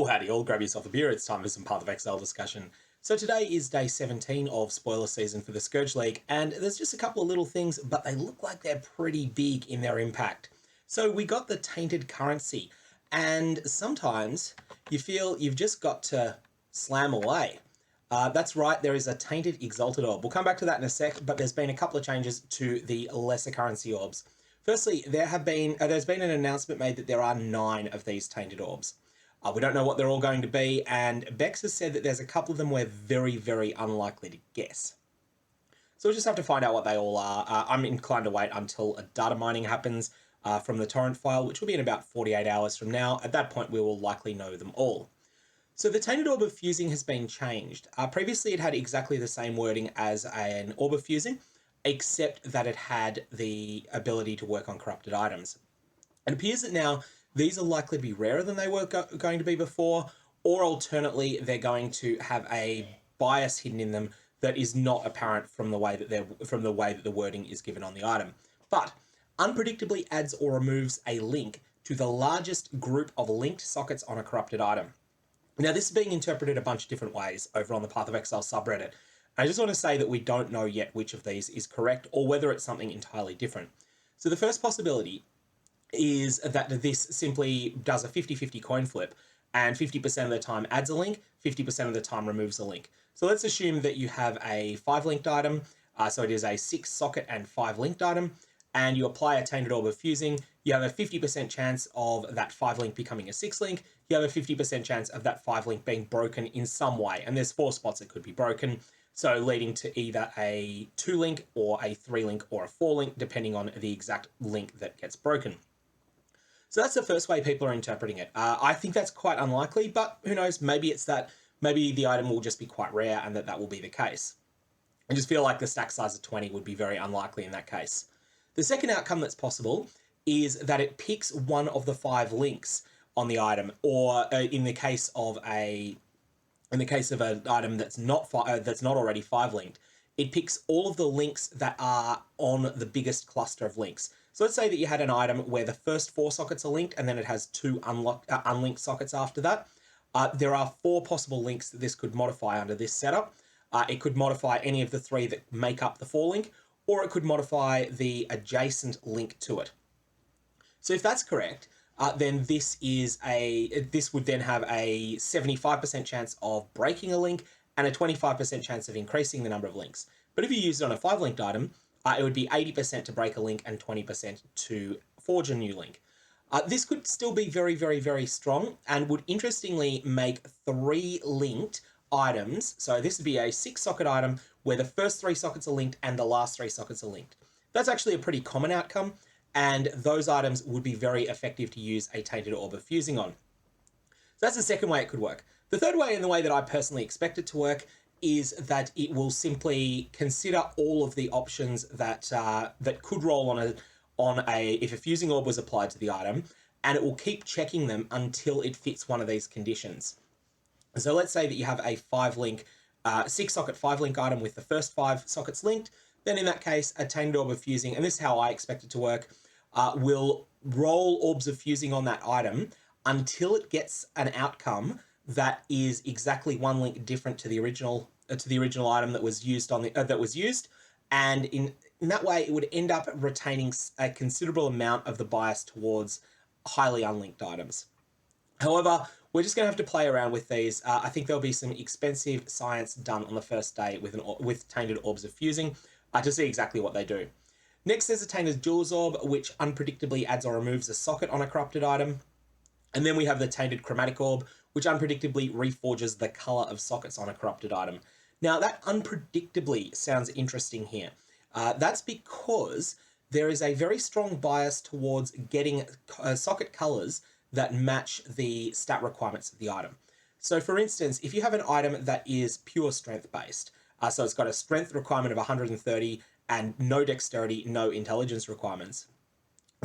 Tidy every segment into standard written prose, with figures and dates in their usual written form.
howdy all, grab yourself a beer, it's time for some Path of Exile discussion. So today is day 17 of spoiler season for the Scourge League, and there's just a couple of little things, but they look like they're pretty big in their impact. So we got the Tainted Currency, and sometimes you feel you've just got to slam away. That's right, there is a Tainted Exalted Orb. We'll come back to that in a sec, but there's been a couple of changes to the lesser currency orbs. Firstly, there's been an announcement made that there are 9 of these Tainted Orbs. We don't know what they're all going to be, and Bex has said that there's a couple of them we're very, very unlikely to guess. So we'll just have to find out what they all are. I'm inclined to wait until a data mining happens from the torrent file, which will be in about 48 hours from now. At that point, we will likely know them all. So the Tainted Orb of Fusing has been changed. Previously, it had exactly the same wording as an Orb of Fusing, except that it had the ability to work on corrupted items. It appears that now these are likely to be rarer than they were going to be before, or alternately, they're going to have a bias hidden in them that is not apparent from the way that the wording is given on the item. But unpredictably adds or removes a link to the largest group of linked sockets on a corrupted item. Now, this is being interpreted a bunch of different ways over on the Path of Exile subreddit. I just want to say that we don't know yet which of these is correct or whether it's something entirely different. So the first possibility is that this simply does a 50-50 coin flip, and 50% of the time adds a link, 50% of the time removes a link. So let's assume that you have a 5 linked item, so it is a 6 socket and 5 linked item, and you apply a Tainted Orb of Fusing. You have a 50% chance of that 5 link becoming a 6 link. You have a 50% chance of that 5 link being broken in some way, and there's 4 spots it could be broken, so leading to either a 2 link or a 3 link or a 4 link, depending on the exact link that gets broken. So that's the first way people are interpreting it. I think that's quite unlikely, but who knows, maybe it's that, maybe the item will just be quite rare and that will be the case. I just feel like the stack size of 20 would be very unlikely in that case. The second outcome that's possible is that it picks one of the 5 links on the item, or in the case of an item that's not already 5 linked, it picks all of the links that are on the biggest cluster of links. So let's say that you had an item where the first 4 sockets are linked and then it has 2 unlinked sockets after that. There are 4 possible links that this could modify under this setup. It could modify any of the 3 that make up the 4 link, or it could modify the adjacent link to it. So if that's correct, then this would then have a 75% chance of breaking a link and a 25% chance of increasing the number of links. But if you use it on a 5 linked item, it would be 80% to break a link and 20% to forge a new link. This could still be very, very, very strong and would interestingly make 3 linked items. So this would be a 6 socket item where the first 3 sockets are linked and the last 3 sockets are linked. That's actually a pretty common outcome, and those items would be very effective to use a Tainted Orb of Fusing on. So that's the second way it could work. The third way, and the way that I personally expect it to work, is that it will simply consider all of the options that could roll if a fusing orb was applied to the item, and it will keep checking them until it fits one of these conditions. So let's say that you have a 6 socket 5 link item with the first 5 sockets linked. Then in that case, a Tainted Orb of Fusing, and this is how I expect it to work, will roll Orbs of Fusing on that item until it gets an outcome that is exactly 1 link different to the original item that was used and in that way it would end up retaining a considerable amount of the bias towards highly unlinked items. However, we're just going to have to play around with these. I think there'll be some expensive science done on the first day with Tainted Orbs of Fusing to see exactly what they do. Next, there's a Tainted Jewels Orb, which unpredictably adds or removes a socket on a corrupted item. And then we have the Tainted Chromatic Orb, which unpredictably reforges the color of sockets on a corrupted item. Now, that unpredictably sounds interesting here. That's because there is a very strong bias towards getting socket colors that match the stat requirements of the item. So for instance, if you have an item that is pure strength based, so it's got a strength requirement of 130 and no dexterity, no intelligence requirements,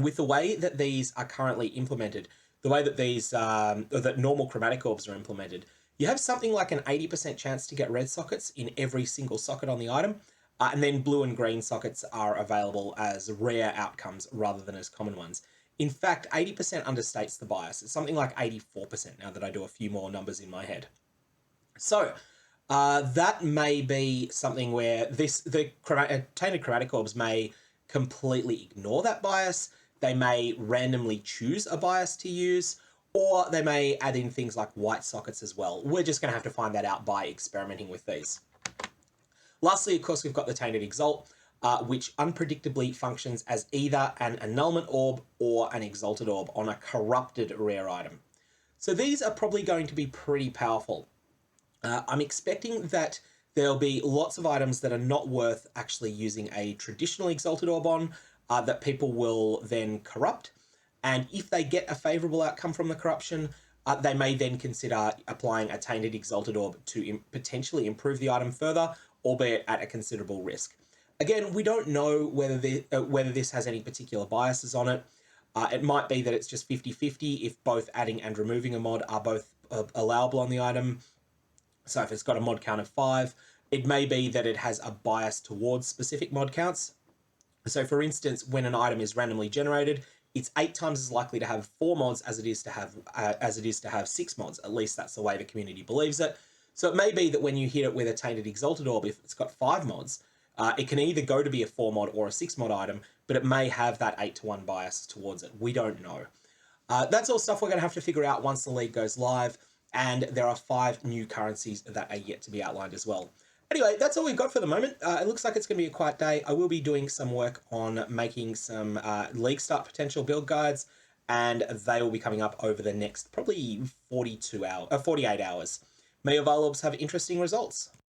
with the way that these are currently implemented, the way that that normal chromatic orbs are implemented, you have something like an 80% chance to get red sockets in every single socket on the item, and then blue and green sockets are available as rare outcomes rather than as common ones. In fact, 80% understates the bias. It's something like 84% now that I do a few more numbers in my head. So that may be something where Tainted Chromatic Orbs may completely ignore that bias. They may randomly choose a bias to use, or they may add in things like white sockets as well. We're just going to have to find that out by experimenting with these. Lastly, of course, we've got the Tainted Exalt, which unpredictably functions as either an Annulment Orb or an Exalted Orb on a corrupted rare item. So these are probably going to be pretty powerful. I'm expecting that there'll be lots of items that are not worth actually using a traditional Exalted Orb on, that people will then corrupt. And if they get a favourable outcome from the corruption, they may then consider applying a Tainted Exalted Orb to potentially improve the item further, albeit at a considerable risk. Again, we don't know whether this has any particular biases on it. It might be that it's just 50-50 if both adding and removing a mod are both allowable on the item. So if it's got a mod count of 5, it may be that it has a bias towards specific mod counts. So for instance, when an item is randomly generated, it's 8 times as likely to have 4 mods as it is to have 6 mods. At least that's the way the community believes it. So it may be that when you hit it with a Tainted Exalted Orb, if it's got 5 mods, it can either go to be a 4 mod or a 6 mod item, but it may have that 8-to-1 bias towards it. We don't know. That's all stuff we're going to have to figure out once the league goes live, and there are 5 new currencies that are yet to be outlined as well. Anyway, that's all we've got for the moment. It looks like it's going to be a quiet day. I will be doing some work on making some league start potential build guides, and they will be coming up over the next probably 48 hours. May your Orbs have interesting results.